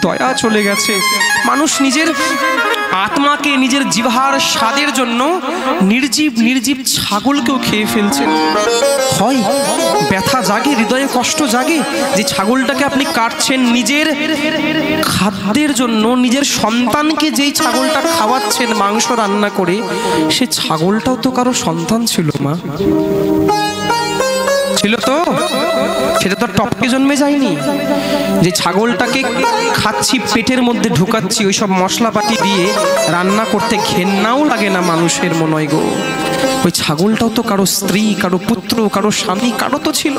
দয়া চলে গেছে। মানুষ নিজের আত্মাকে, নিজের জিহ্বার স্বাদের জন্য নির্জীব নির্জীব ছাগলকেও খেয়ে ফেলছেন। হয় ব্যথা জাগে, হৃদয়ে কষ্ট জাগে যে ছাগলটাকে আপনি কাটছেন নিজের খাদ্যের জন্য, নিজের সন্তানকে যেই ছাগলটা খাওয়াচ্ছেন মাংস রান্না করে, সে ছাগলটাও তো কারো সন্তান ছিল, মা ছিল তো, সেটা তো টপকে জন্মে যায়নি। যে ছাগলটাকে খাচ্ছি, পেটের মধ্যে ঢুকাচ্ছি, ওই সব মশলাপাতি দিয়ে রান্না করতে ঘেন্নাও লাগে না মানুষের মনে হয় গো। ওই ছাগলটাও তো কারো স্ত্রী, কারো পুত্র, কারো স্বামী, কারো তো ছিল।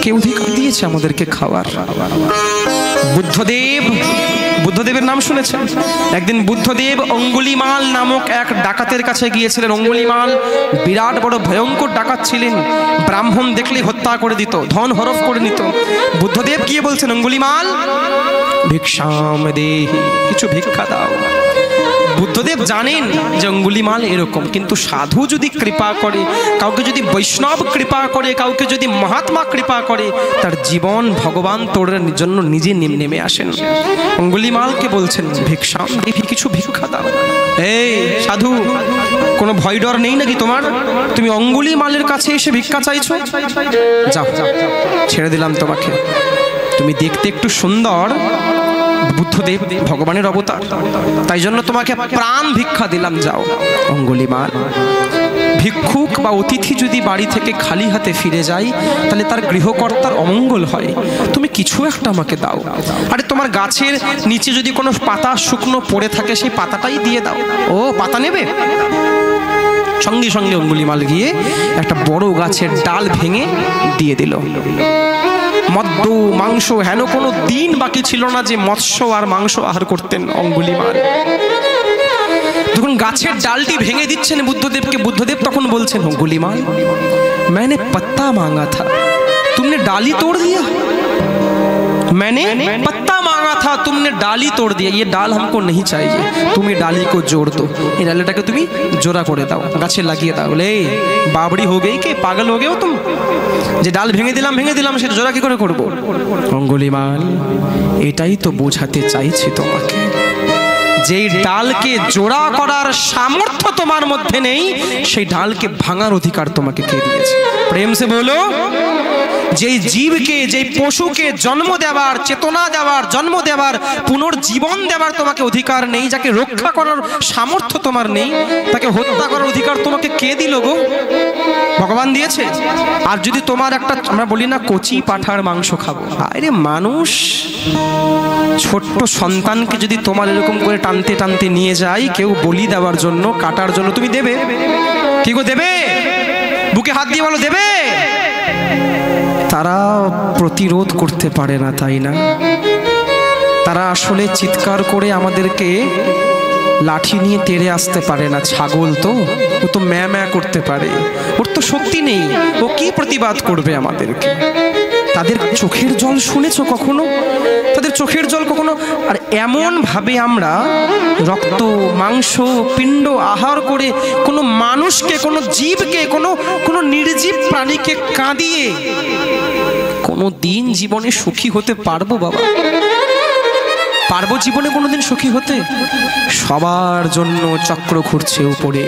কেউ অধিকার দিয়েছে আমাদেরকে খাওয়ার। বুদ্ধদেবের নাম শুনেছেন? একদিন বুদ্ধদেব অঙ্গুলিমাল নামক এক ডাকাতের কাছে গিয়েছিলেন। অঙ্গুলিমাল বিরাট বড় ভয়ঙ্কর ডাকাত ছিলেন, ব্রাহ্মণ দেখলে হত্যা করে দিত, ধন হরফ করে নিত। বুদ্ধদেব গিয়ে বলছেন, অঙ্গুলিমাল ভিক্ষাম দেহি, কিছু ভিক্ষা দাও। বুদ্ধদেব জানেন যে অঙ্গুলিমাল এরকম, কিন্তু সাধু যদি কৃপা করে, কাউকে যদি বৈষ্ণব কৃপা করে, কাউকে যদি মহাত্মা কৃপা করে, তার জীবন ভগবান তোর জন্য নিজে নেমে আসেন। অঙ্গুলিমালকে বলছেন, ভিক্ষাম দেহি, কিছু ভিক্ষা দাও। এই সাধু, কোনো ভয় ডর নেই নাকি তোমার? তুমি অঙ্গুলিমালের কাছে এসে ভিক্ষা চাইছো? যাও, ছেড়ে দিলাম তোমাকে। তুমি দেখতে একটু সুন্দর, বুদ্ধদেব ভগবানের অবতার, তাই জন্য তোমাকে প্রাণ ভিক্ষা দিলাম, যাও। অঙ্গুলিমাল, ভিক্ষুক বা অতিথি যদি বাড়ি থেকে খালি হাতে ফিরে যায়, তাহলে তার গৃহকর্তার অমঙ্গল হয়। তুমি কিছু একটা আমাকে দাও। আরে তোমার গাছের নিচে যদি কোনো পাতা শুকনো পড়ে থাকে, সেই পাতাটাই দিয়ে দাও। ও, পাতা নেবে? সঙ্গে সঙ্গে অঙ্গুলিমাল গিয়ে একটা বড় গাছের ডাল ভেঙে দিয়ে দিল। মদ্য মাংস হেন কোনো দিন বাকি ছিল না যে মৎস্য আর মাংস আহার করতেন অঙ্গুলিমাল। যখন গাছের ডালটি ভেঙে দিচ্ছেন বুদ্ধদেবকে, বুদ্ধদেব তখন বলছেন, অঙ্গুলিমাল मैंने पत्ता मांगा था, तुमने डाली तोड़ दिया। मैंने पत्ता मांगा था, तुमने डाली तोड़ दिया। ये डाल हमको नहीं चाहिए, तुम ये डाली को जोड़ दो। ये डालटाকে তুমি জোড়া করে দাও, গাছে লাগিয়ে দাও। বলে, বাবড়ি हो गई के पागल हो गए हो तुम? যে ডাল ভেঙে দিলাম সেটা জোড়া কি করে করব? অঙ্গুলিমাল, এটাই তো বোঝাতে চাইছি তোমাকে, যেই ডালকে জোড়া করার সামর্থ্য তোমার মধ্যে নেই, সেই ডালকে ভাঙার অধিকার তোমাকে কে দিয়েছে? প্রেম সে বলো। যেই জীবকে, যেই পশুকে জন্ম দেওয়ার, চেতনা দেওয়ার, জন্ম দেওয়ার, পুনর্জীবন দেওয়ার তোমাকে অধিকার নেই, যাকে রক্ষা করার সামর্থ্য তোমার নেই, তাকে হত্যা করার অধিকার তোমাকে কে দিল গো? ভগবান দিয়েছে। আর যদি তোমার একটা, আমরা বলি না কচি পাঁঠার মাংস খাবো, আরে মানুষ ছোট্ট সন্তানকে যদি তোমার এরকম করে টানতে টানতে নিয়ে যায় কেউ বলি দেওয়ার জন্য, কাটার জন্য, তুমি দেবে? কি গো, দেবে? বুকে হাত দিয়ে বলো, দেবে? তারা প্রতিরোধ করতে পারে না, তাই না? তারা আসলে চিৎকার করে আমাদেরকে লাঠি নিয়ে তেড়ে আসতে পারে না। ছাগল তো, ও তো ম্যা ম্যা করতে পারে, ওর তো শক্তি নেই, ও কি প্রতিবাদ করবে আমাদেরকে? তাদের চোখের জল শুনেছো কখনো? তাদের চোখের জল কখনো? আর এমন ভাবে আমরা রক্ত মাংস পিণ্ড আহার করে কোনো মানুষকে, কোনো জীবকে, কোনো নির্জীব প্রাণীকে কাঁদিয়ে কোনো দিন জীবনে সুখী হতে পারবো বাবা? পারবো জীবনে কোনোদিন সুখী হতে? সবার জন্য চক্র ঘুরছে উপরে।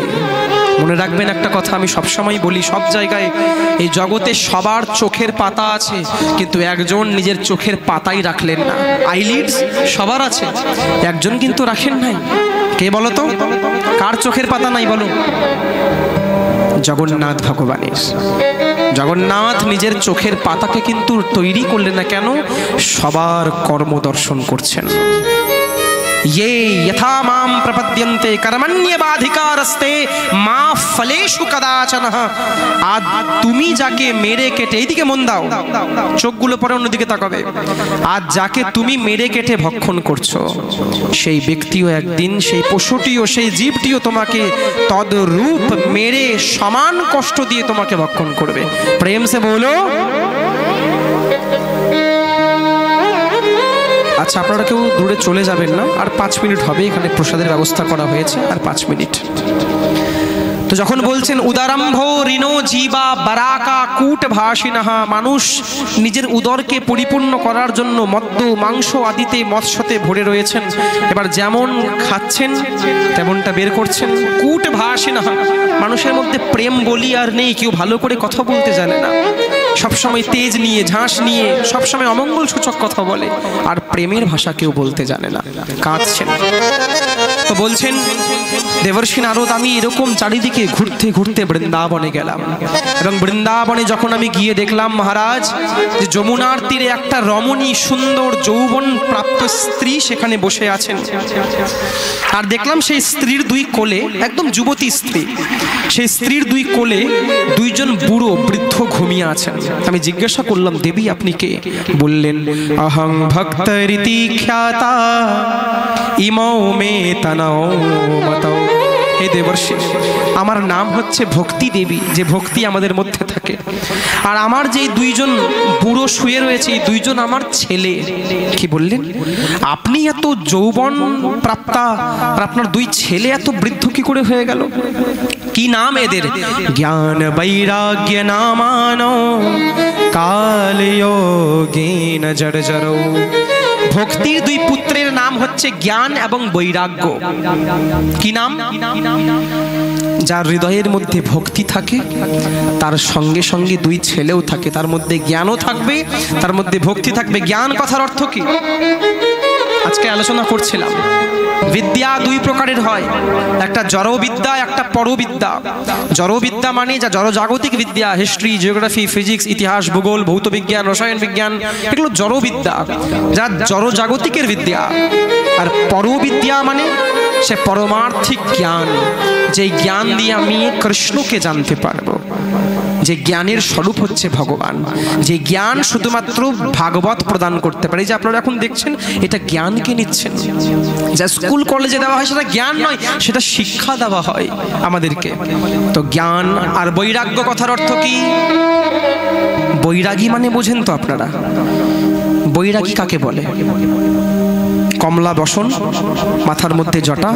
মনে রাখবেন একটা কথা আমি সবসময় বলি, সব জায়গায়, এই জগতে সবার চোখের পাতা আছে, কিন্তু একজন নিজের চোখের পাতাই রাখলেন না। আইলিডস সবার আছে, একজন কিন্তু রাখেন নাই। কে বলো তো? কার চোখের পাতা নাই বলো? জগন্নাথ ভগবানের। জগন্নাথ নিজের চোখের পাতাকে কিন্তু তৈরি করলেন না। কেন? সবার কর্ম দর্শন করছেন। ये यथा मां प्रपद्यन्ते कर्मण्येवाधिकारस्ते मा फलेषु कदाचन। आज তুমি যাকে মেরে কেটে, এইদিকে মন দাও, চোখগুলো পরে অন্যদিকে তাকাবে, আজ যাকে তুমি মেরে কেটে ভক্ষণ করছো, সেই ব্যক্তিও একদিন, সেই পশুটিও, সেই জীবটিও তোমাকে তদরূপ মেরে সমান কষ্ট দিয়ে তোমাকে ভক্ষণ করবে। প্রেম সে বলো। আচ্ছা, আপনারা কেউ দূরে চলে যাবেন না, আর 5 মিনিট হবে, এখানে প্রসাদের ব্যবস্থা করা হয়েছে, আর 5 মিনিট। তো তো যখন বলছেন উদারম্ভ ঋণ জীবা বারাকা কূট ভাসিনাহা, মানুষ নিজের উদরকে পরিপূর্ণ করার জন্য মদ্য মাংস আদিতে মৎস্যতে ভরে রয়েছেন, এবার যেমন খাচ্ছেন তেমনটা বের করছেন। কূট ভাসিনাহা, মানুষের মধ্যে প্রেম বলি আর নেই, কেউ ভালো করে কথা বলতে জানে না, সবসময় তেজ নিয়ে ঝাঁস নিয়ে সবসময় অমঙ্গল সূচক কথা বলে, আর প্রেমের ভাষা কেউ বলতে জানে না, কাঁদছেন। তো বলছেন দেবর্ষি নারদ, আমি এরকম চারিদিকে ঘুরতে ঘুরতে বৃন্দাবনে গেলাম, এবং বৃন্দাবনে যখন আমি গিয়ে দেখলাম মহারাজ যে যমুনার তীরে একটা রমণী সুন্দর যৌবন প্রাপ্ত স্ত্রী সেখানে বসে আছেন, আর দেখলাম সেই স্ত্রীর দুই কোলে, একদম যুবতী স্ত্রী, সেই স্ত্রীর দুই কোলে দুইজন বুড়ো বৃদ্ধ ঘুমিয়ে আছেন। আমি জিজ্ঞাসা করলাম, দেবী আপনি কে? বললেন, অহং ভক্ত রীতি খ্যাতা ইমৌ মে তনৌ মতৌ। হে দেবর্ষি, আমার নাম হচ্ছে ভক্তি দেবী, যে ভক্তি আমাদের মধ্যে থাকে, আর আমার যে দুইজন বুড়ো শুয়ে রয়েছে এই দুইজন আমার ছেলে। কি বললেন? আপনি এত যৌবন প্রাপ্তা আর আপনার দুই ছেলে এত বৃদ্ধ কি করে হয়ে গেল? কি নাম এদের? জ্ঞান বৈরাগ্য নামানো কালযোগেন জর্জরৌ। ভক্তির দুই পুত্রের নাম হচ্ছে জ্ঞান এবং বৈরাগ্য। কি নাম? যার হৃদয়ের মধ্যে ভক্তি থাকে তার সঙ্গে সঙ্গে দুই ছেলেও থাকে, তার মধ্যে জ্ঞানও থাকবে, তার মধ্যে ভক্তি থাকবে। জ্ঞান কথার অর্থ কি? আজকে আলোচনা করছিলাম, বিদ্যা দুই প্রকারের হয়, একটা জড়বিদ্যা, একটা পরবিদ্যা। জড়বিদ্যা মানে যা জড়জাগতিক বিদ্যা, হিস্ট্রি, জিওগ্রাফি, ফিজিক্স, ইতিহাস, ভূগোল, ভৌত বিজ্ঞান, রসায়ন বিজ্ঞান, এগুলো জড়বিদ্যা, যা জড়জাগতিকের বিদ্যা। আর পরবিদ্যা মানে সে পরমার্থিক জ্ঞান, যে জ্ঞান দিয়ে আমি কৃষ্ণকে জানতে পারবো, যে জ্ঞানের স্বরূপ হচ্ছে ভগবান, যে জ্ঞান শুধুমাত্র ভাগবত প্রদান করতে পারে। যে আপনারা এখন দেখছেন এটা জ্ঞানকে নিচ্ছেন, যা স্কুল কলেজে দেওয়া হয় সেটা জ্ঞান নয়, সেটা শিক্ষা দেওয়া হয় আমাদেরকে। তো জ্ঞান আর বৈরাগ্য কথার অর্থ কি? বৈরাগী মানে বোঝেন তো আপনারা? বৈরাগী কাকে বলে? কমলা বসন, মাথার মধ্যে জটা,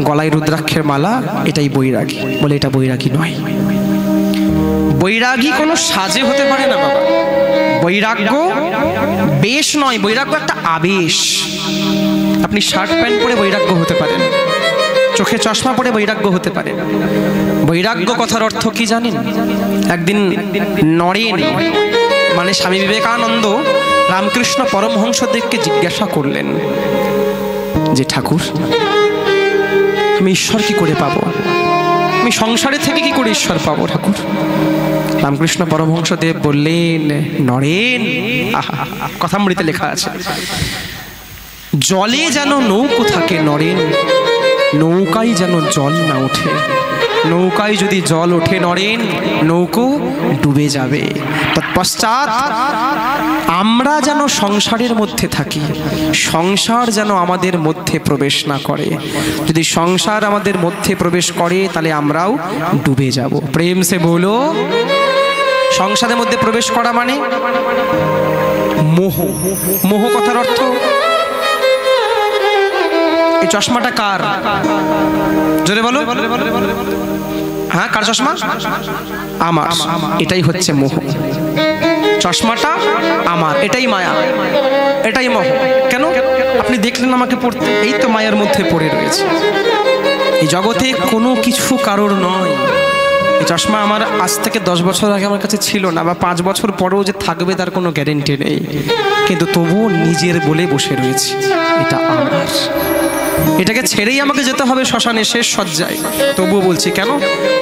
গলায় রুদ্রাক্ষের মালা, এটাই বৈরাগী। বলে এটা বৈরাগী নয়। বৈরাগী কোনো সাজে হতে পারে না বাবা। বৈরাগ্য বেশ নয়, বৈরাগ্য একটা আবেশ। আপনি শার্ট প্যান্ট পরে বৈরাগ্য হতে পারেন, চোখে চশমা পরে বৈরাগ্য হতে পারেন। বৈরাগ্য কথার অর্থ কি জানেন? একদিন নরেন মানে স্বামী বিবেকানন্দ রামকৃষ্ণ পরমহংসদেবকে জিজ্ঞাসা করলেন যে ঠাকুর, আমি ঈশ্বর কি করে পাবো? আমি সংসারে থেকে কি করে ঈশ্বর পাবো ঠাকুর? রামকৃষ্ণ পরমহংসদেব বললেন, নরেন, কথামৃতে লেখা আছে, জলে যেন নৌকো থাকে নরেন, নৌকায় যেন জল না ওঠে। নৌকায় যদি জল ওঠে নরেন, নৌকো ডুবে যাবে। তৎপশ্চাৎ আমরা যেন সংসারের মধ্যে থাকি, সংসার যেন আমাদের মধ্যে প্রবেশ না করে। যদি সংসার আমাদের মধ্যে প্রবেশ করে তাহলে আমরাও ডুবে যাব। প্রেম সে বলো। সংসারের মধ্যে প্রবেশ করা মানে মোহ। মোহ কথার অর্থ, এই চশমাটা কার? জোরে বলো। হ্যাঁ, কার চশমা? আমার। এটাই হচ্ছে মোহ। চশমাটা আমার, এটাই মায়া, এটাই মোহ। কেন? আপনি দেখলেন আমাকে পড়তে, এই তো মায়ার মধ্যে পড়ে রয়েছে। এই জগতে কোনো কিছু কারোর নয়। এই চশমা আমার আজ থেকে 10 বছর আগে আমার কাছে ছিল না, বা 5 বছর পরেও যে থাকবে তার কোনো গ্যারেন্টি নেই, কিন্তু তবুও নিজের বলে বসে রয়েছে, এটা আমার। এটাকে ছেড়েই আমাকে যেতে হবে শ্মশানে, শেষ সজ্জায়। তবুও বলছি, কেন?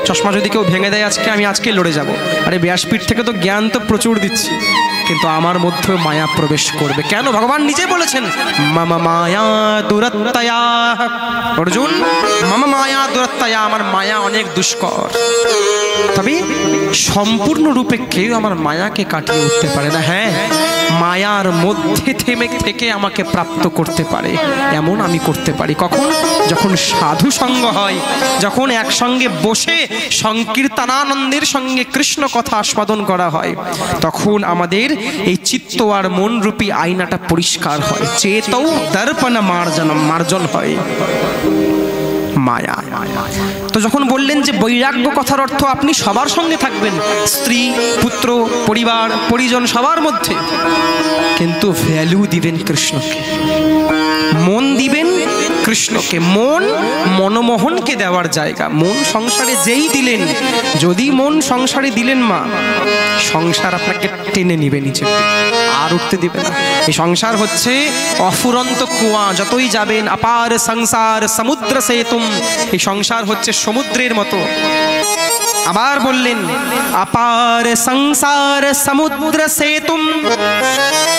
চশমা যদি কেউ ভেঙে দেয় আজকে, আমি আজকে লড়ে যাব। আরে ব্যাসপীঠ থেকে তো জ্ঞান তো প্রচুর দিচ্ছি, কিন্তু আমার মধ্যে মায়া প্রবেশ করবে। কেন? ভগবান নিজে বলেছেন, মামা মায়া দুরত্তয়া। অর্জুন, মামা মায়া দুরত্তয়া, আমার মায়া অনেক দুষ্কর। তবে সম্পূর্ণরূপে কেউ আমার মায়াকে কাটিয়ে উঠতে পারে না। হ্যাঁ, মায়ার মধ্যে থেকে আমাকে প্রাপ্ত করতে পারে এমন আমি করতে পারি। কখন? যখন সাধু সঙ্গ হয়, যখন একসঙ্গে বসে সংকীর্তনানন্দের সঙ্গে কৃষ্ণ কথা আস্বাদন করা হয়, তখন আমাদের এই চিত্ত আর মন রূপী আয়নাটা পরিষ্কার হয়, চেতৌ দর্পণ মার্জন হয়। মায়া। তো যখন বললেন যে বৈরাগ্য কথার অর্থ আপনি সবার সঙ্গে থাকবেন, স্ত্রী, পুত্র, পরিবার, পরিজন সবার মধ্যে, কিন্তু ভ্যালু দিবেন কৃষ্ণকে, মন দিবেন কৃষ্ণকে। মন মনমোহনকে দেওয়ার জায়গা। মন সংসারে যেই দিলেন, যদি মন সংসারে দিলেন মা, সংসার আপনাকে টেনে নিবে নিচে, আর উঠতে দিবে না। এই সংসার হচ্ছে অফুরন্ত কুয়া, যতই যাবেন অপার সংসার সমুদ্র সেতুম। এই সংসার হচ্ছে সমুদ্রের মতো। আবার বললেন অপার সংসার সমুদ্র সেতুম।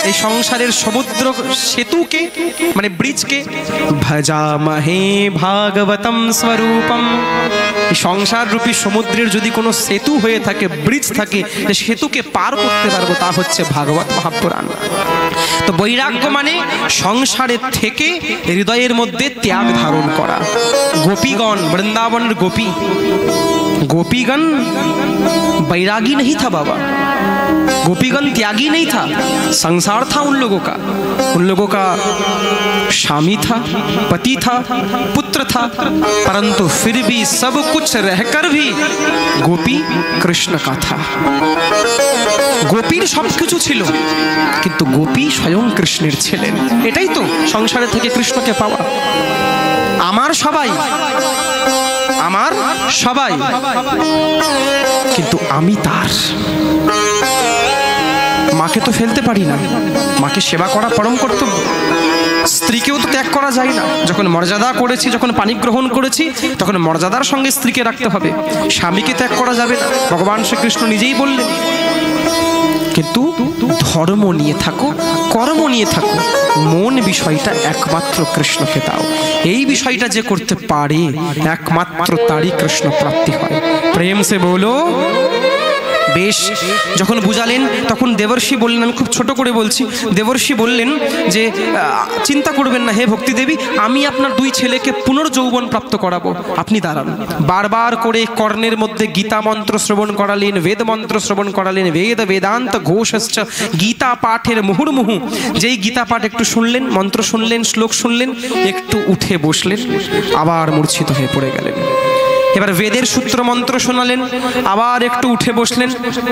এই সংসারের সমুদ্র সেতুকে মানে ব্রিজকে ভজামহে ভাগবতম স্বরূপম। এই সংসার রূপী সমুদ্রের যদি কোনো সেতু হয়ে থাকে, ব্রিজ থাকে, সেতুকে পার করতে পারবো, তা হচ্ছে ভাগবত মহাপুরাণ। তো বৈরাগ্য মানে সংসারের থেকে হৃদয়ের মধ্যে ত্যাগ ধারণ করা। গোপীগণ, বৃন্দাবনের গোপী, गोपीगण बैरागी नहीं था बाबा, गोपीगण त्यागी नहीं था। संसार था उन लोगों का स्वामी था, पति था, पुत्र था, परंतु फिर भी सब कुछ रहकर भी गोपी कृष्ण का था। গোপীর সবকিছু ছিল, কিন্তু গোপী স্বয়ং কৃষ্ণের ছিলেন। এটাই তো সংসারে থেকে কৃষ্ণকে পাওয়া। আমার সবাই, কিন্তু আমি তার। মাকে তো ফেলতে পারি না, মাকে সেবা করা পরম কর্তব্য। স্ত্রীকেও তো ত্যাগ করা যায় না। যখন মর্যাদা করেছি, যখন পানি গ্রহণ করেছি, তখন মর্যাদার সঙ্গে স্ত্রীকে রাখতে হবে। স্বামীকে ত্যাগ করা যাবে না, ভগবান শ্রীকৃষ্ণ নিজেই বললেন। কিন্তু ধর্ম নিয়ে থাকো, কর্ম নিয়ে থাকো, মন বিষয়টা একমাত্র কৃষ্ণকে দাও। এই বিষয়টা যে করতে পারে, একমাত্র তারই কৃষ্ণ প্রাপ্তি হয়। প্রেম সে বলো। বেশ, যখন বুঝালেন তখন দেবর্ষি বললেন, আমি খুব ছোট করে বলছি, দেবর্ষি বললেন যে চিন্তা করবেন না হে ভক্তি দেবী, আমি আপনার দুই ছেলেকে পুনর্যৌবন প্রাপ্ত করাবো, আপনি দাঁড়ান। বারবার করে কর্ণের মধ্যে গীতা মন্ত্র শ্রবণ করালেন, বেদ মন্ত্র শ্রবণ করালেন, বেদ বেদান্ত ঘোষশ্চ গীতা পাঠের মুহুর্মুহু। যেই গীতা পাঠ একটু শুনলেন, মন্ত্র শুনলেন, শ্লোক শুনলেন, একটু উঠে বসলেন, আবার মূর্ছিত হয়ে পড়ে গেলেন। এবার বেদের সূত্র মন্ত্র শোনালেন, আবার একটু উঠে বসলেন,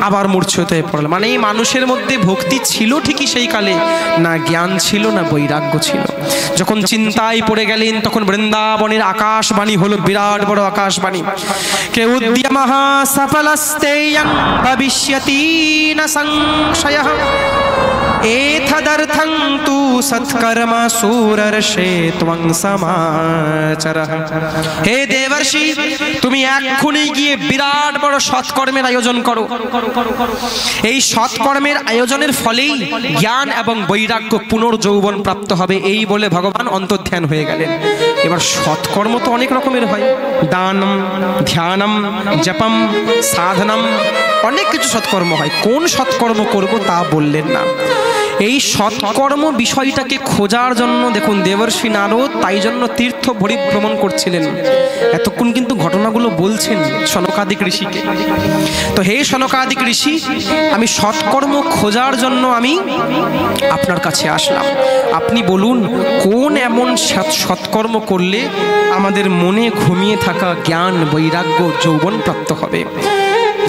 আবার মূর্ছিত হয়ে পড়লেন। মানে এই মানুষের মধ্যে ভক্তি ছিল ঠিকই সেই কালে, না জ্ঞান ছিল, না বৈরাগ্য ছিল। যখন চিন্তায় পড়ে গেলেন, তখন বৃন্দাবনের আকাশবাণী হলো, বিরাট বড় আকাশবাণী। কে উদ্যমঃ সফলস্তেয়ং ভবিষ্যতি না সংশয়ঃ এতদর্থং তু সৎকর্ম সুরর্ষে ত্বং সমাচরঃ। হে দেবর্ষি, তুমি এক্ষুনি গিয়ে বিরাট বড় সৎকর্মের আয়োজন করো। এই সৎকর্মের আয়োজনের ফলেই জ্ঞান এবং বৈরাগ্য পুনর্যৌবন প্রাপ্ত হবে। এই বলে ভগবান অন্তর্ধ্যান হয়ে গেলেন। এবার সৎকর্ম তো অনেক রকমের হয়, দানম, ধ্যানম, জপম, সাধনম, অনেক কিছু সৎকর্ম হয়। কোন সৎকর্ম করব তা বললেন না। এই সৎকর্ম বিষয়টাকে খোঁজার জন্য দেখুন দেবর্ষি নারদ তাই জন্য তীর্থ পরিভ্রমণ করছিলেন। এতক্ষণ কিন্তু ঘটনাগুলো বলছেন সনকাদিক ঋষিকে। তো হে সনকাদিক ঋষি, আমি সৎকর্ম খোঁজার জন্য আমি আপনার কাছে আসলাম। আপনি বলুন কোন এমন সৎকর্ম করলে আমাদের মনে ঘুমিয়ে থাকা জ্ঞান, বৈরাগ্য, যৌবন প্রাপ্ত হবে।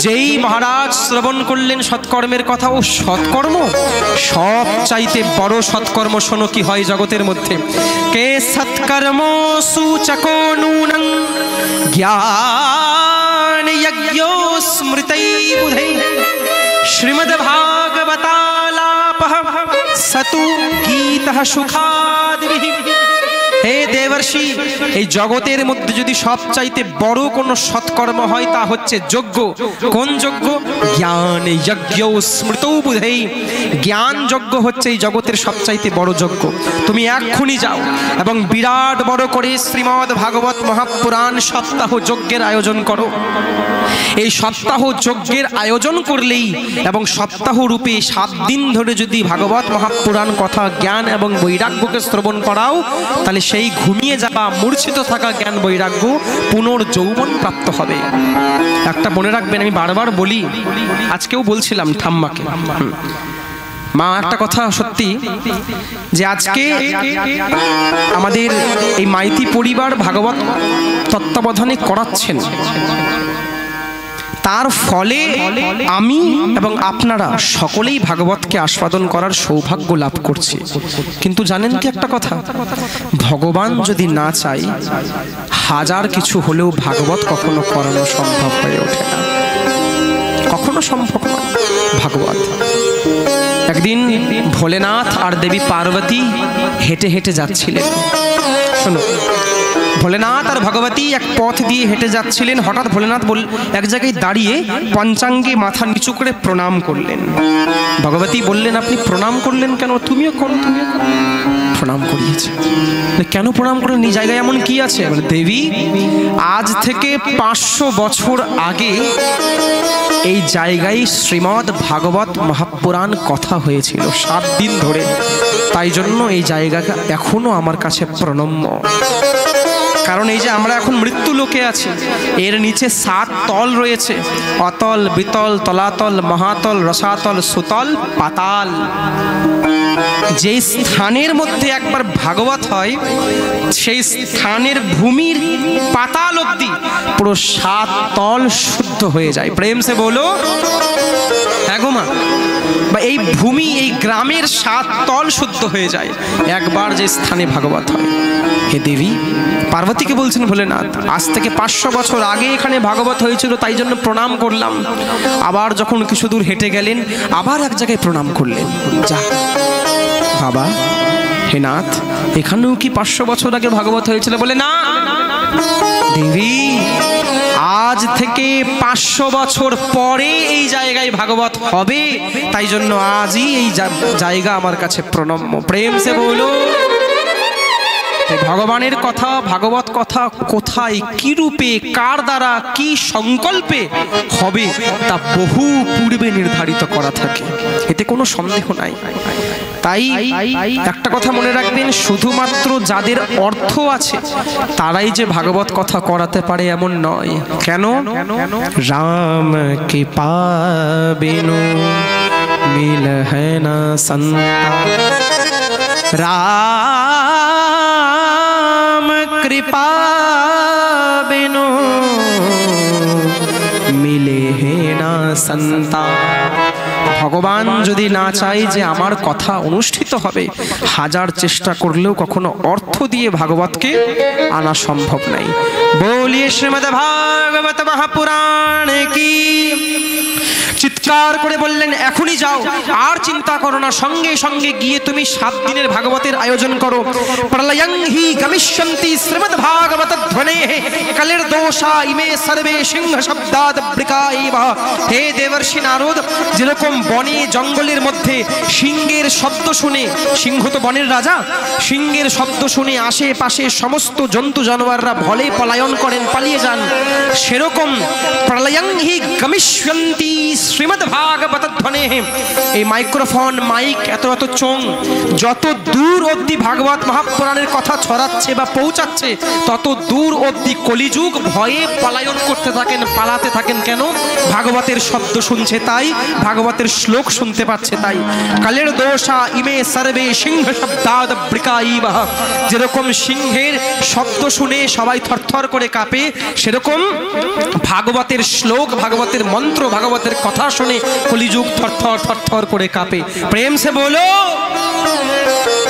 যেই মহারাজ শ্রবণ করলেন সৎকর্মের কথা, ও সৎকর্ম, সব চাইতে বড় সৎকর্ম শোনো কি হয় জগতের মধ্যে। কে সৎকর্ম সূচকো নূনং জ্ঞান যজ্ঞো স্মৃতৈ বুধৈ শ্রীমদ্ ভাগবতালাপঃ সতু গীতঃ সুখাদিভিঃ। হে দেবর্ষি, এই জগতের মধ্যে যদি সবচাইতে বড় কোনো সৎকর্ম হয় তা হচ্ছে যজ্ঞ। কোন যজ্ঞ? জ্ঞান যজ্ঞ স্মৃতৌ বুধৈ। জ্ঞান যজ্ঞ হচ্ছে এই জগতের সবচাইতে বড় যজ্ঞ। তুমি এক্ষুনি যাও এবং বিরাট বড় করে শ্রীমদ্ ভাগবত মহাপুরাণ সপ্তাহ যজ্ঞের আয়োজন করো। এই সপ্তাহ যজ্ঞের আয়োজন করলেই এবং সপ্তাহ রূপে 7 দিন ধরে যদি ভাগবত মহাপুরাণ কথা, জ্ঞান এবং বৈরাগ্যকে শ্রবণ করাও, তাহলে সেই ঘুমিয়ে যাওয়া, মূর্ছিত থাকা জ্ঞান বৈরাগ্য পুনর্যৌবন প্রাপ্ত হবে। একটা মনে রাখবেন, আমি বারবার বলি, আজকেও বলছিলাম ঠাম্মাকে, মা একটা কথা সত্যি যে আজকে আমাদের এই মাইতি পরিবার ভাগবত তত্ত্বাবধানে করাচ্ছেন, তার ফলে আমি এবং আপনারা সকলেই ভাগবতকে আস্বাদন করার সৌভাগ্য লাভ করছি। কিন্তু জানেন কি একটা কথা, ভগবান যদি না চাই হাজার কিছু হলেও ভাগবত কখনো করানো সম্ভব হয়ে ওঠে না, কখনো সম্ভব নয়। ভাগবত একদিন ভোলেনাথ আর দেবী পার্বতী হেঁটে হেঁটে যাচ্ছিলেন। শোনো, ভোলেনাথ আর ভগবতী এক পথ দিয়ে হেঁটে যাচ্ছিলেন। হঠাৎ ভোলেনাথ এক জায়গায় দাঁড়িয়ে পঞ্চাঙ্গে মাথা নিচু করে প্রণাম করলেন। ভগবতী বললেন, আপনি প্রণাম করলেন কেন? তুমিও করো, তুমিও করো। প্রণাম করিয়েছে। কেন প্রণাম করলেন? এই জায়গায় এমন কি আছে? দেবী, আজ থেকে 500 বছর আগে এই জায়গায় শ্রীমদ্ ভাগবত মহাপুরাণ কথা হয়েছিল 7 দিন ধরে, তাই জন্য এই জায়গাটা এখনো আমার কাছে প্রণম্য। কারণ এই যে আমরা এখন মৃত্যু লোকে আছি, এর নিচে 7 তল রয়েছে, অতল, বিতল, তলাতল, মহাতল, রসাতল, সুতল, পাতাল। যে স্থানের মধ্যে একবার ভাগবত হয় সেই স্থানের ভূমির পাতাল অবধি পুরো 7 তল শুদ্ধ হয়ে যায়। প্রেম সে বলো হ্যাঁ গো মা। বা এই ভূমি, এই গ্রামের 7 তল শুদ্ধ হয়ে যায় একবার যে স্থানে ভাগবত হয়। হে দেবী, পার্বতীকে বলছেন ভোলেনাথ, আজ থেকে 500 বছর আগে এখানে ভাগবত হয়েছিল, তাই জন্য প্রণাম করলাম। আবার যখন কিছু দূর হেঁটে গেলেন, আবার এক জায়গায় প্রণাম করলেন। যা বাবা, হে নাথ, এখানেও কি 500 বছর আগে ভাগবত হয়েছিল? বলে না দেবী, আজ থেকে 500 বছর পরে এই জায়গায় ভাগবত হবে, তাই জন্য আজই এই জায়গা আমার কাছে প্রণম্য। প্রেম সে বলো। ভগবানের কথা, ভাগবত কথা কোথায়, কি রূপে, কার দ্বারা, কি সংকল্পে হবে তা বহু পূর্বে নির্ধারিত করা থাকে, এতে কোনো সন্দেহ নাই। তাই একটা কথা মনে রাখবেন, শুধুমাত্র যাদের অর্থ আছে তারাই যে ভাগবত কথা করাতে পারে এমন নয়। কেন? রাম কৃপা বিনু মিল হ্যায় না সন্তান, রাম কৃপা বিনু মিলে হে না সন্তান। ভগবান যদি না চাই যে আমার কথা অনুষ্ঠিত হবে, হাজার চেষ্টা করলেও কখনো অর্থ দিয়ে ভাগবতকে আনা সম্ভব নাই। বলিয়ে শ্রীমদ্ ভাগবত মহাপুরাণ কি। চিৎকার করে বললেন, এখনই যাও, আর চিন্তা করো না, সঙ্গে সঙ্গে গিয়ে তুমি 7 দিনের ভাগবতের আয়োজন করো। প্রলয়ং হি গমিষ্যন্তি শ্রীমদ্ ভাগবত ধ্বনেঃ কালের দোষা ইমে সর্বে সিংহ শব্দাদ বৃকাইব। হে দেবর্ষি নারদ, যেরকম বনে জঙ্গলের মধ্যে সিংহের শব্দ শুনে, সিংহ তো বনের রাজা, সিংহের শব্দ শুনে আশেপাশে সমস্ত জন্তু জানোয়াররা ভলে পলায়ন করেন, পালিয়ে যান, সেরকম প্রলয়ং হি গমিষ্যন্তি শ্রীমদ্ ভাগবত ধ্বনেঃ। এই মাইক্রোফোন, মাইক, এত এত চোং যত দূর অবধি ভাগবত মহাপুরাণের কথা ছড়াচ্ছে বা পৌঁছাচ্ছে, তত দূর অবধি কলিযুগ ভয়ে পলায়ন করতে থাকেন, পালাতে থাকেন। কেন? ভাগবতের শব্দ শুনছে তাই, ভাগবতের শ্লোক শুনতে পাচ্ছে তাই। কালের দোষা ইমে সর্বে সিংহ শব্দাদ বৃকাইব। যেরকম সিংহের শব্দ শুনে সবাই থরথর করে কাঁপে, সেরকম ভাগবতের শ্লোক, ভাগবতের মন্ত্র, ভাগবতের কথা শুনে কলিযুগ থরথর থরথর করে কাঁপে। প্রেম সে বলো।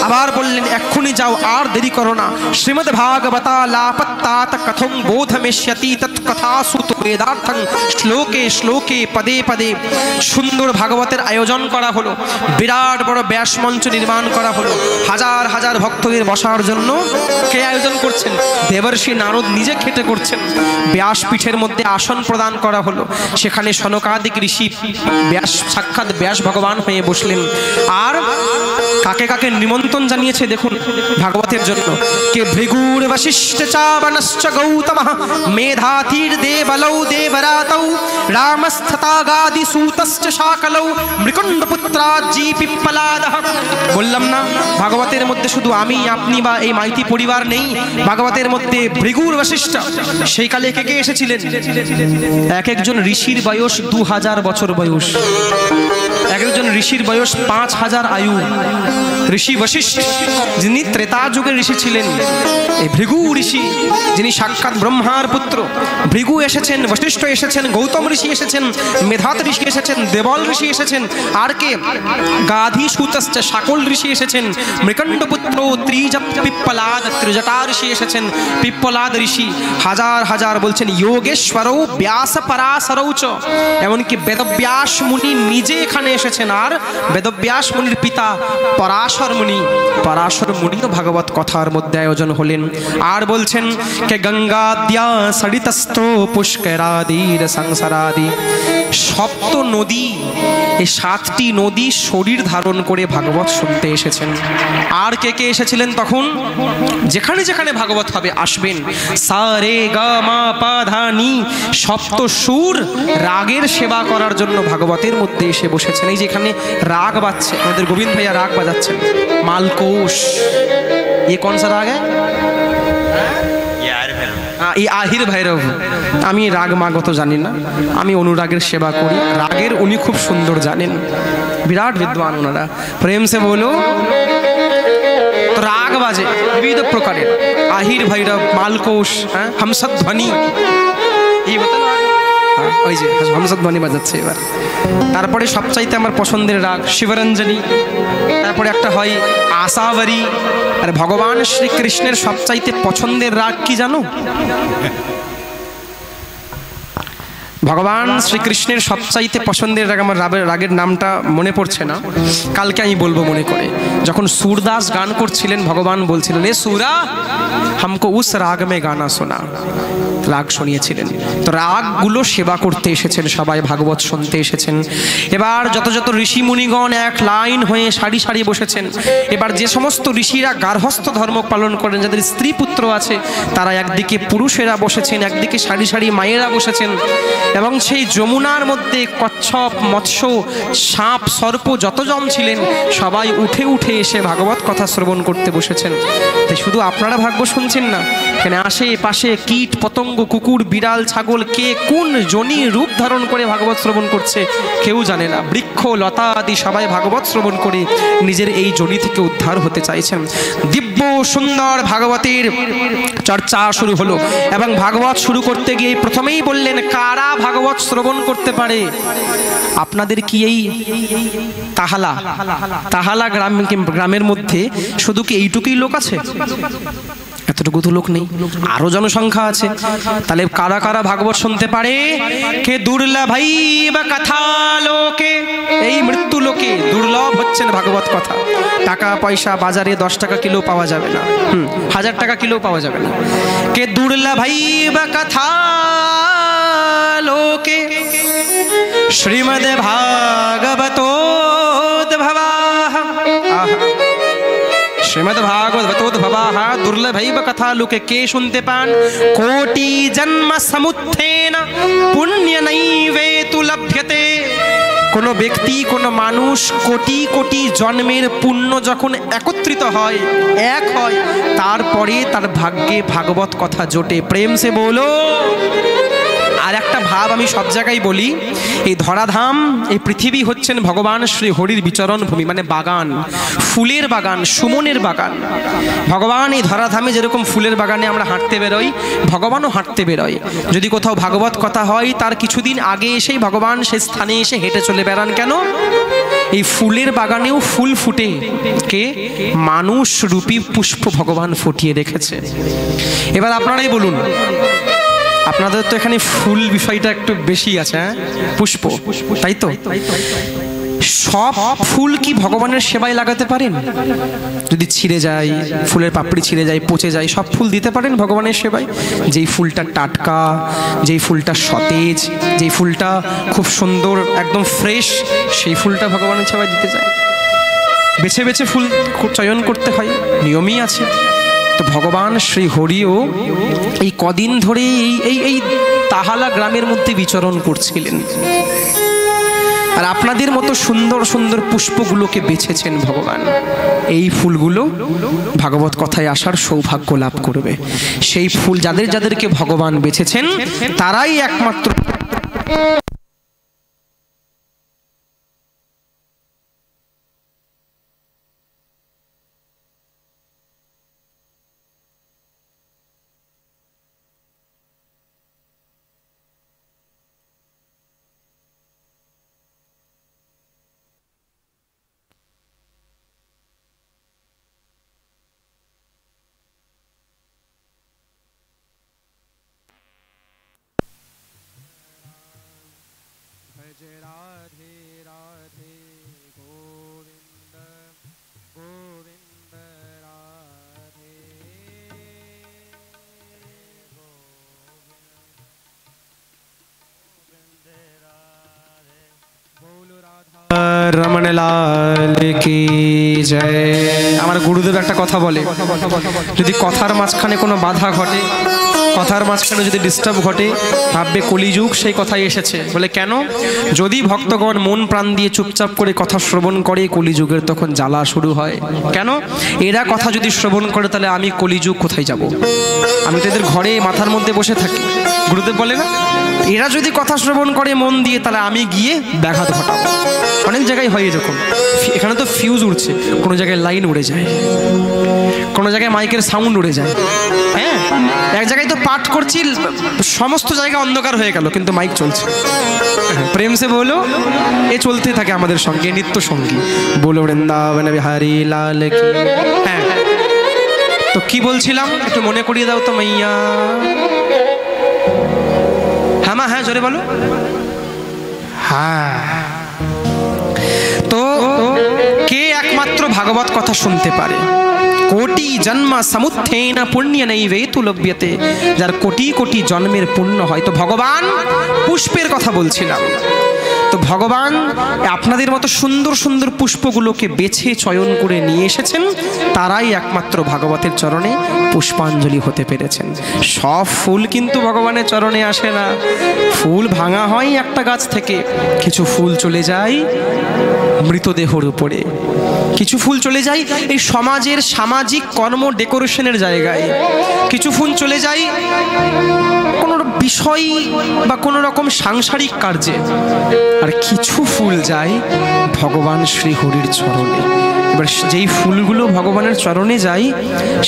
আবার বললেন, এক্ষুনি যাও, আর দেরি করো না। শ্রীমদ্ ভাগবতা লাপত্তাত কথং বোধমেষ্যতি তৎ কথাসুত বেদার্থং শ্লোকে শ্লোকে পদে পদে। সুন্দর ভাগবতের আয়োজন করা হলো, বিরাট বড় ব্যাস মঞ্চ নির্মাণ করা হলো, হাজার হাজার ভক্তদের বসার জন্য। কে আয়োজন করছেন? দেবর্ষি নারদ নিজে খেটে করছেন। ব্যাসপীঠের মধ্যে আসন প্রদান করা হলো, সেখানে সনকাদিক ঋষি, ব্যাস সাক্ষাৎ ব্যাস ভগবান হয়ে বসলেন। আর কাকে কাকে নিমন্ত্রণ জানিয়েছে দেখুন ভাগবতের জন্য। কে ভৃগুর বশিষ্ঠ চাবনশ্চ গৌতমঃ মেধাতির দেবলৌ দেবরাতৌ রামস্থতাগাদি সুতশ্চ শাকলৌ মৃকণ্ডপুত্রাজি পিপ্পলাদঃ। বললাম না ভাগবতের মধ্যে শুধু আমি আপনি বা এই মাইতি পরিবার নেই, ভাগবতের মধ্যে ভৃগুর বশিষ্ঠ সেই কালে কে কে এসেছিলেন? এক একজন ঋষির বয়স 2000 বছর বয়স, এক একজন ঋষির বয়স 5000 আয়ু। ঋষি বশিষ্ঠ যিনি ত্রেতা যুগের ঋষি ছিলেন, এই ভৃগু ঋষি যিনি সাক্ষাৎ ব্রহ্মার পুত্র, ভৃগু এসেছেন, বশিষ্ঠ এসেছেন, গৌতম ঋষি এসেছেন, মেধাত ঋষি এসেছেন, দেবল ঋষি এসেছেন, আর কে গাধি সুতশ্চ শাকল ঋষি এসেছেন, মৃকণ্ডপুত্র পিপ্পলাদ ত্রিজটা ঋষি এসেছেন, পিপ্পলাদ ঋষি হাজার হাজার বলছেন যোগেশ্বরও ব্যাস পরাশরৌ চ, এমনকি বেদব্যাস মুনি নিজে এখানে এসেছেন, আর বেদব্যাস মুনির পিতা পরাশর মুনি, পরাশর মুনিও ভাগবত কথার মধ্যে আয়োজন হলেন। আর বলছেন কে গঙ্গাদ্যা সরিতস্থ পুষ্করাদির সংসারাদি, সপ্ত নদী, এই 7টি নদী শরীর ধারণ করে ভাগবত শুনতে এসেছেন। আর কে কে এসেছিলেন তখন? যেখানে যেখানে ভাগবত হবে আসবেন, সা রে গা মা পা ধা নি, সপ্ত সুর রাগের সেবা করার জন্য ভাগবতের মধ্যে এসে বসেছেন। এই যেখানে রাগ বাজছে, আমাদের গোবিন্দ ভাইয়া রাগ বাজাচ্ছেন, মালকোষ। ये कौन सा राग है? ये আহির ভৈরব। আমি রাগ মাগত জানি না, আমি অনুরাগের সেবা করি, রাগের উনি খুব সুন্দর জানেন, বিরাট বিদ্বান ওনারা। প্রেম সে বলো। তো রাগ বাজে বিবিধ প্রকারের, আহির ভৈরব, মালকোষ, হংসধ্বনি, এই হতো না, ওই যে হংসধ্বনি বাজাচ্ছে এবার। তারপরে সবচাইতে আমার পছন্দের রাগ শিবরঞ্জনী, তারপরে একটা হয় আশাবরী। আর ভগবান শ্রীকৃষ্ণের সবচাইতে পছন্দের রাগ কি জানো? ভগবান শ্রীকৃষ্ণের সবচাইতে পছন্দের রাগ, আমার রাগের নামটা মনে পড়ছে না, কালকে আমি বলবো মনে করে। যখন সুরদাস গান করছিলেন ভগবান বলছিলেন এ সুরা হামকো উস রাগ মে গানা শোনা, রাগ শুনিয়েছিলেন। তো রাগগুলো সেবা করতে এসেছেন সবাই, ভাগবত শুনতে এসেছেন। এবার যত যত ঋষি মুনিগণ এক লাইন হয়ে সারি সারি বসেছেন। এবার যে সমস্ত ঋষিরা গার্হস্থ্য ধর্ম পালন করেন, যাদের স্ত্রী পুত্র আছে, তারা একদিকে পুরুষেরা বসেছেন, একদিকে সারি সারি মায়েরা বসেছেন। এবং সেই যমুনার মধ্যে কচ্ছপ, মৎস্য, সাপ, সর্প যতজন ছিলেন সবাই উঠে উঠে এসে ভাগবত কথা শ্রবণ করতে বসেছেন। তাই শুধু আপনারা ভাগ্য শুনছেন না, এখানে আশেপাশে কীট পতঙ্গ, কুকুর, বিড়াল, ছাগল, কে কোন জনি রূপ ধারণ করে ভাগবত শ্রবণ করছে কেউ জানে না। বৃক্ষ, লতা আদি সবাই ভাগবত শ্রবণ করে নিজের এই জনি থেকে উদ্ধার হতে চাইছেন। দিব্য সুন্দর ভাগবতের চর্চা শুরু হলো। এবং ভাগবত শুরু করতে গিয়ে প্রথমেই বললেন কারা ভাগবত শ্রবণ করতে পারে? আপনাদের কি এই তাহালা গ্রামের মধ্যে শুধু কি এইটুকুই লোক আছে? এতটুকু তো লোক নেই, আরো জনসংখ্যা আছে। তাহলে কারা কারা ভাগবত শুনতে পারে? কে দুর্লভৈব কথা লোকে, এই মৃত্যু লোকে দুর্লভ হচ্ছেন ভাগবত কথা। টাকা পয়সা বাজারে 10 টাকা কিলো পাওয়া যাবে না, 1000 টাকা কিলো পাওয়া যাবে না। কে দুর্লভৈব কথা লোকে শ্রীমদ ভাগবতোদ্ভবাঃ, শ্রীমদ ভাগবতোদ্ভবাঃ দুর্লভৈব কথা লোকে। কে শুনতে পান? কোটি জন্ম সমুত্থেন পুণ্য নৈবেতু লভ্যতে। কোনো ব্যক্তি, কোনো মানুষ কোটি কোটি জন্মের পুণ্য যখন একত্রিত হয়, এক হয়, তারপরে তার ভাগ্যে ভাগবত কথা জোটে। প্রেম সে বলো। আর একটা ভাব আমি সব জায়গায় বলি, এই ধরাধাম, এই পৃথিবী হচ্ছেন ভগবান শ্রী হরির বিচরণ ভূমি, মানে বাগান, ফুলের বাগান, সুমনের বাগান। ভগবান এই ধরাধামে যেরকম ফুলের বাগানে আমরা হাঁটতে বেরোই, ভগবানও হাঁটতে বেরোয়। যদি কোথাও ভাগবত কথা হয় তার কিছুদিন আগে এসেই ভগবান সেই স্থানে এসে হেঁটে চলে বেড়ান। কেন? এই ফুলের বাগানেও ফুল ফুটে, কে? মানুষ রূপী পুষ্প ভগবান ফুটিয়ে রেখেছে। এবার আপনারাই বলুন, আপনাদের তো এখানে ফুল বিষয়টা একটু বেশি আছে, পুষ্প, তাই তো? সব ফুল কি ভগবানের সেবায় লাগাতে পারেন? যদি ছিঁড়ে যায়, ফুলের পাপড়ি ছিঁড়ে যায়, পচে যায়, সব ফুল দিতে পারেন ভগবানের সেবায়? যেই ফুলটা টাটকা, যেই ফুলটা সতেজ, যেই ফুলটা খুব সুন্দর, একদম ফ্রেশ, সেই ফুলটা ভগবানের সেবায় দিতে চায়? বেছে বেছে ফুল চয়ন করতে হয়, নিয়মই আছে। তো ভগবান শ্রী হরিও এই কদিন ধরে এই তাহালা গ্রামের মধ্যে বিচরণ করছিলেন, আর আপনাদের মতো সুন্দর সুন্দর পুষ্পগুলোকে বেছেছেন ভগবান। এই ফুলগুলো ভাগবত কথায় আসার সৌভাগ্য লাভ করবে। সেই ফুল যাদেরকে ভগবান বেছেছেন তারাই একমাত্র রাধে রাধে গোবিন্দ গোবিন্দ রাধে গোবিন্দ রাধে বলো রাধা রমণ লাল কি জয়। আমার গুরুদেব একটা কথা বলে, যদি কথার মাঝখানে কোনো বাধা ঘটে, কথার মাঝখানে যদি ডিস্টার্ব ঘটে, ভাববে কলিযুগ সেই কথাই এসেছে। বলে কেন? যদি ভক্তগণ মন প্রাণ দিয়ে চুপচাপ করে কথা শ্রবণ করে, কলিযুগের তখন জ্বালা শুরু হয়। কেন? এরা কথা যদি শ্রবণ করে তাহলে আমি কলিযুগ কোথায় যাব? আমি তো এদের ঘরে মাথার মধ্যে বসে থাকি। গুরুদেব বলে না, এরা যদি কথা শ্রবণ করে মন দিয়ে তাহলে আমি গিয়ে ব্যাঘাত ঘটাবো। অনেক জায়গায় হয় এরকম। এখানে তো ফিউজ উড়ছে, কোনো জায়গায় লাইন উড়ে যায়, কোনো জায়গায় মাইকের সাউন্ড উড়ে যায়। হ্যাঁ, এক জায়গায় তো পাঠ করছি, সমস্ত জায়গা অন্ধকার হয়ে গেল, কিন্তু মাইক চলছে। প্রেম সে বলো, এ চলতে থাকে আমাদের সঙ্গে, নিত্য সঙ্গী। বলো বৃন্দাবন বিহারী লাল কি। হ্যাঁ, তো কি বলছিলাম একটু মনে করিয়ে দাও তো মাইয়া। হ্যাঁ মা, হ্যাঁ জোরে বলো। হ্যাঁ, তো কে একমাত্র ভাগবত কথা শুনতে পারে? কোটি জন্ম সমুত্থেন পুণ্য নৈবেতু লভ্যতে, যার কোটি কোটি জন্মের পুণ্য হয়। তো ভগবান পুষ্পের কথা বলছিলাম। তো ভগবান আপনাদের মতো সুন্দর সুন্দর পুষ্পগুলোকে বেছে চয়ন করে নিয়ে এসেছেন, তারাই একমাত্র ভাগবতের চরণে পুষ্পাঞ্জলি হতে পেরেছেন। সব ফুল কিন্তু ভগবানের চরণে আসে না। ফুল ভাঙা হয় একটা গাছ থেকে, কিছু ফুল চলে যায় মৃতদেহর উপরে, কিছু ফুল চলে যায় এই সমাজের সামাজিক কর্ম ডেকোরেশনের জায়গায়, কিছু ফুল চলে যায় কোনো বিষয় বা কোনো রকম সাংসারিক কার্যে, আর কিছু ফুল যায় ভগবান শ্রী হরির চরণে। এবার যেই ফুলগুলো ভগবানের চরণে যায়,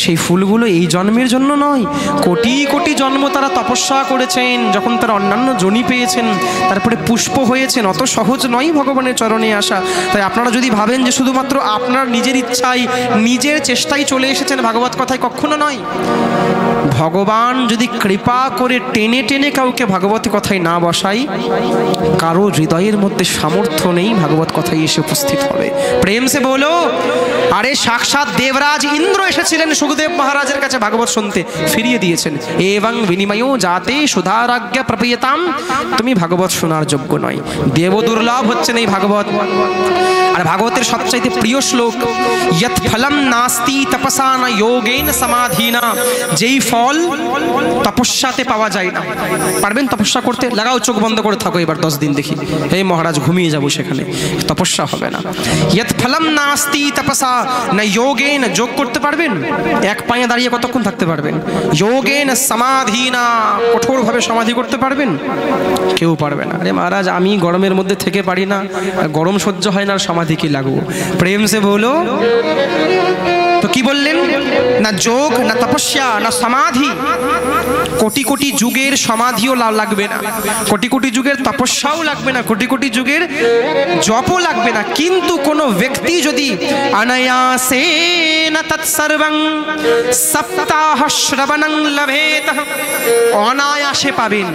সেই ফুলগুলো এই জন্মের জন্য নয়, কোটি কোটি জন্ম তারা তপস্যা করেছেন, যখন তারা অন্যান্য জনি পেয়েছেন তারপরে পুষ্প হয়েছেন। অত সহজ নয় ভগবানের চরণে আসা। তাই আপনারা যদি ভাবেন যে শুধুমাত্র আপনার নিজের ইচ্ছায় নিজের চেষ্টায় চলে এসেছেন ভাগবত কথায়, কখনো নয়। ভগবান যদি কৃপা করে টেনে টেনে কাউকে ভাগবত কথায় না বসাই, কারো হৃদয়ের মধ্যে সামর্থ্য নেই ভাগবত কথায় এসে উপস্থিত হবে। প্রেম সে বলো, আরে সাক্ষাৎ দেবরাজ ইন্দ্র এসেছিলেন সুখদেব মহারাজের কাছে ভাগবত শুনতে, ফিরিয়ে দিয়েছেন। এবং বিনিময়ও যাতে সুধারাজ্ঞা প্রপিয়তাম, তুমি ভাগবত শোনার যোগ্য নয়, দেব দুর্লভ হচ্ছেন এই ভাগবত। আর ভাগবতের সবচাইতে প্রিয় শ্লোক, ইয়ৎ ফলম নাস্তি তপসা না যোগেন সমাধিনা, যেই ফল তপস্যাতে পাওয়া যায় না। পারবেন তপস্যা করতে? লাগাও চোখ বন্ধ করে থাকো এবার 10 দিন দেখি। হে মহারাজ, ঘুমিয়ে যাবো, সেখানে তপস্যা হবে না। ইয়ৎ ফলম নাস্তি তপসা না যোগেন, যোগ করতে পারবেন? এক পায়ে দাঁড়িয়ে কতক্ষণ থাকতে পারবেন? যোগেন সমাধিনা, কঠোরভাবে সমাধি করতে পারবেন? কেউ পারবে না। আরে মহারাজ, আমি গরমের মধ্যে থেকে পারি না, গরম সহ্য হয় না, আর সমাধি কি লাগবো? প্রেম সে বলো। তো কি বললেন? না যোগ, না তপস্যা, না সমাধি। কোটি কোটি যুগের সমাধিও লাগবে না, কোটি কোটি যুগের তপস্যাও লাগবে না, কোটি কোটি যুগের জপও লাগবে না। কিন্তু কোনো ব্যক্তি যদি অনায়াসেন তৎসর্বং সপ্তাহ শ্রবণং লভেত, অনায়াসে পাবেন।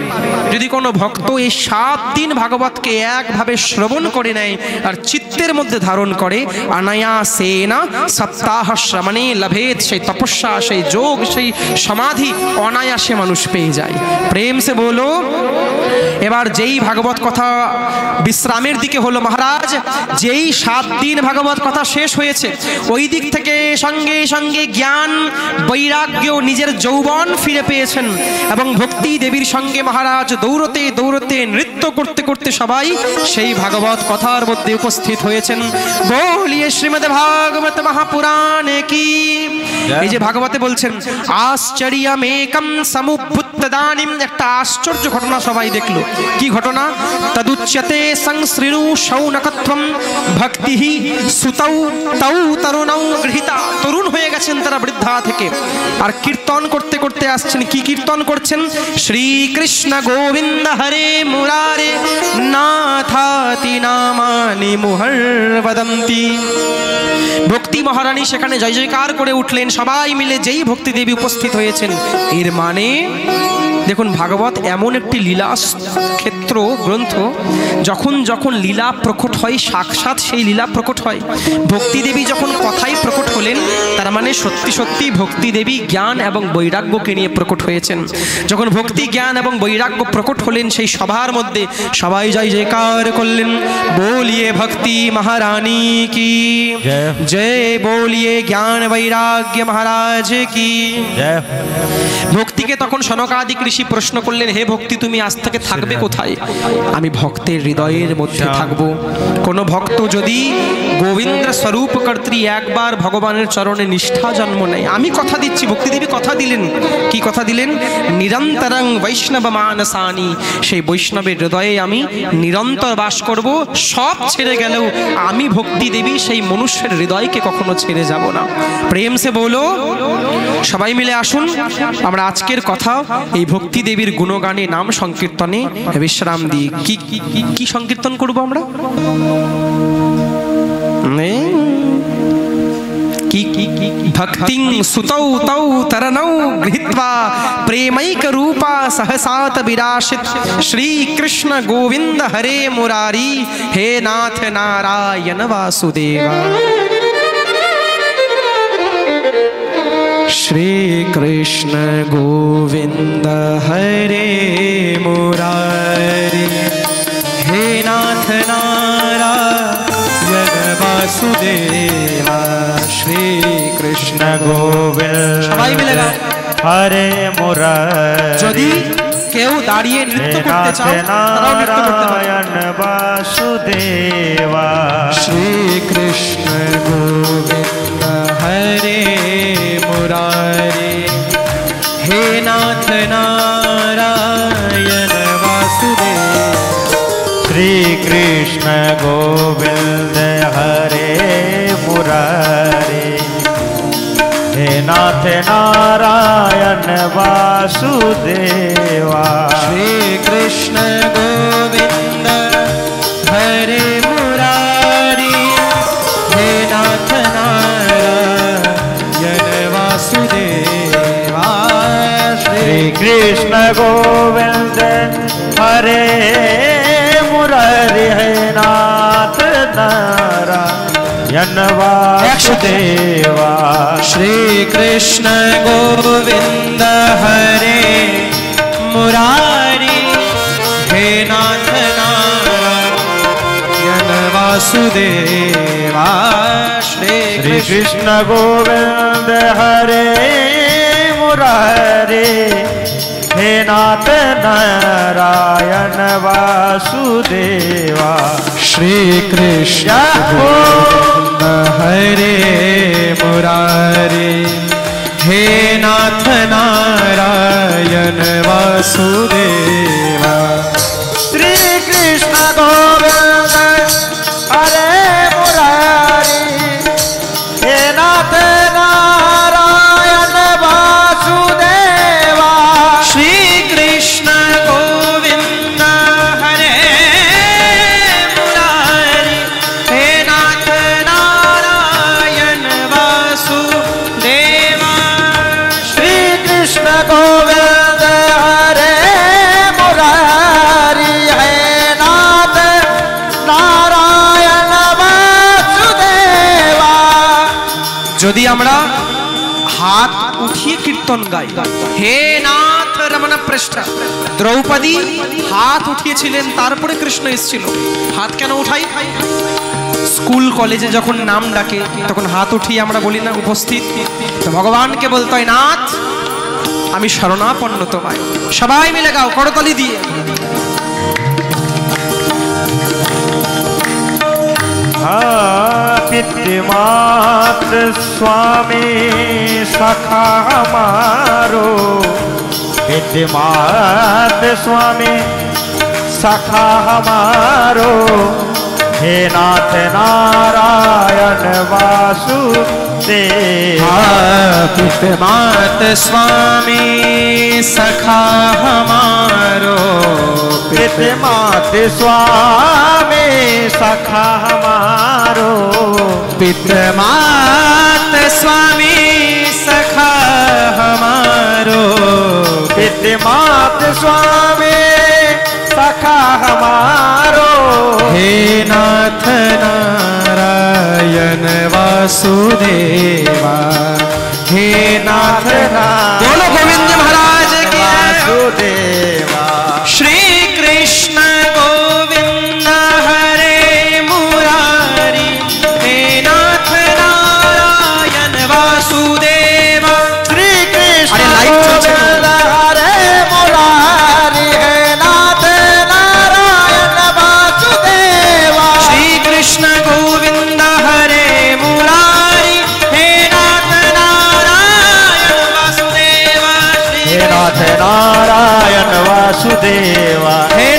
যদি কোনো ভক্ত এই 7 দিন ভাগবতকে একভাবে শ্রবণ করে নেয় আর চিত্তের মধ্যে ধারণ করে, অনায়াসেন সপ্তাহ শ্রবণং শ্রমণে লভেত, সেই তপস্যা, সেই যোগ, সেই সমাধি অনায়াসে মানুষ পেয়ে যায়। প্রেম সে বলো। এবার যেই ভাগবত কথা বিশ্রামের দিকে হলো মহারাজ, যেই 7 দিন ভাগবত কথা শেষ হয়েছে, ওই দিক থেকে সঙ্গে সঙ্গে জ্ঞান বৈরাগ্য নিজের যৌবন ফিরে পেয়েছেন এবং ভক্তি দেবীর সঙ্গে মহারাজ দৌড়তে দৌড়তে নৃত্য করতে করতে সবাই সেই ভাগবত কথার মধ্যে উপস্থিত হয়েছেন। বলিয়ে শ্রীমদ ভাগবত মহাপুরাণে কি। এই যে ভাগবতে বলছেন আশ্চর্যমেকম সমুভূতদানিম, একটা আশ্চর্য ঘটনা সবাই দেখলো। কি ঘটনা? তদুচ্যতে সংশ্রীণু শৌনকত্বম ভক্তিহি সুতৌ তৌ তরুণৌ গৃহীতা। তরুণ হয়ে গেছেন তারা বৃদ্ধা থেকে, আর কীর্তন করতে করতে আসছেন। কি কীর্তন করছেন? শ্রীকৃষ্ণ গোবিন্দ হরে মুরারে নাথাতি নামানি মুহর বদন্তি। ভক্তি মহারানী সেখানে জয় জয়কার করে উঠলেন। সবাই মিলে যেই ভক্তি দেবী উপস্থিত হয়েছেন, এর মানে দেখুন ভাগবত এমন একটি লীলা ক্ষেত্র গ্রন্থ, যখন যখন লীলা প্রকট হয় সাক্ষাৎ সেই লীলা প্রকট হয়। ভক্তি দেবী যখন কথাই প্রকট হলেন, তার মানে সত্যি সত্যি ভক্তি দেবী জ্ঞান এবং বৈরাগ্যকে নিয়ে প্রকট হয়েছেন। যখন ভক্তি জ্ঞান এবং বৈরাগ্য প্রকট হলেন, সেই সভার মধ্যে সবাই জয় জয়কার করলেন। বলিয়ে ভক্তি মহারানী কি জয়, বলিয়ে জ্ঞান বৈরাগ্য মহারাজ কি জয়। ভক্তিকে তখন সনকাদিক ঋষি প্রশ্ন করলেন, হে ভক্তি তুমি আজ থেকে থাকবে কোথায়? আমি ভক্তের হৃদয়ের মধ্যে থাকবো। কোন ভক্ত যদি গোবিন্দ স্বরূপ কর্ত্রী একবার ভগবানের চরণে নিষ্ঠা জন্ম নেয়, আমি কথা দিচ্ছি, ভক্তিদেবী কথা দিলেন। কি কথা দিলেন? নিরন্তরং বৈষ্ণব মানসানি, সেই বৈষ্ণবের হৃদয়ে আমি নিরন্তর বাস করব। সব ছেড়ে গেলেও আমি ভক্তি দেবী সেই মনুষ্যের হৃদয়কে কখনো ছেড়ে যাব না। প্রেম সে বলো। সবাই মিলে আসুন আমরা আজকের কথা এই ভক্তি দেবীর গুণগানে নাম সংকীর্তনে বিশ্রাম দিই। কি কি সংকীর্তন করব আমরা? ভক্তিং সুতৌ তৌ তরণৌ গৃহীত্বা প্রেমৈক রূপা সহসাত বিরাশিত শ্রীকৃষ্ণ গোবিন্দ হরে মুরারি হে নাথ নারায়ণ বাসুদেবা। श्री कृष्ण गोविंद हरे मुरारी हे नाथ नारायण वासुदेवा। श्री कृष्ण गोविंद हरे मुरारी। यदि কেউ দাঁড়িয়ে নৃত্য করতে চাও তারাও নৃত্য করতে পারে। বাসুদেবা শ্রী কৃষ্ণ গোবিন্দ হরে মুরারি হে নাথ নারায়ণ বাসুদেবা। শ্রী কৃষ্ণ গোবিন্দ হরে মুরারি हे नाथ नारायण वासुदेवा। श्री कृष्ण गोविंद हरे मुरारी हे नाथ नारायण वासुदेवा। श्री कृष्ण गोविंद हरे मुरारी हे नाथ नारायण वासुदेवा। श्री कृष्ण गोविंद हरे मुरारी हे नाथ नारायण वासुदेवा। श्री कृष्ण गोविंद हरे मुरारी हे नाथ नारायण वासुदेवा। श्री कृष्ण गोविंद हरे मुरारी हे नाथ नारायण वासुदेवा। श्री कृष्ण गोविंद हरे मुरारी हे नाथ नारायण वासुदेवा। श्री कृष्ण गोविंद हरे मुरारी हे नाथ नारायण वासुदेवा। श्री कृष्ण गोविंद हरे मुरारी हे नाथ नारायण वासुदेवा। যদি আমরা কীর্তন গায়, হে নাথ রমণ পৃষ্ঠ। দ্রৌপদী হাত উঠিয়েছিলেন, তারপরে কৃষ্ণ এসেছিল। হাত কেন উঠাই? স্কুল কলেজে যখন নাম ডাকে তখন হাত উঠিয়ে আমরা বলি না উপস্থিত, তো ভগবানকে বলতে হয় নাথ আমি শরণাপন্ন তোমায়। সবাই মিলে গাও করতালি দিয়ে। पितृमात्र स्वामी सखा हमारो, पितृमात्र स्वामी सखा हमारो, हे नाथ नारायण वासुदेव। पितृमात्र स्वामी सखा हमारो, पितृमात्र स्वामी सखा हमारो, पितृमात्र स्वामी सखा हमारो, पितृमात्र स्वामी सखा हमारो, हे नाथ नारायण वासुदेवा, हे नाथ बोलो गोविंद महाराज की वासुदेवा। श्री कृष्ण गोविंद हरे मुरारी, हे नाथ नारायण वासुदेवा। श्री कृष्ण अरे लाइट चलছে हरे मुरारी, हे नाथ नारायण वासुदेवा। श्री कृष्ण गोविंद हरे मुरारी, हे नाथ नारायण वासुदेवा। हे नाथ नारायण वासुदेवा, हे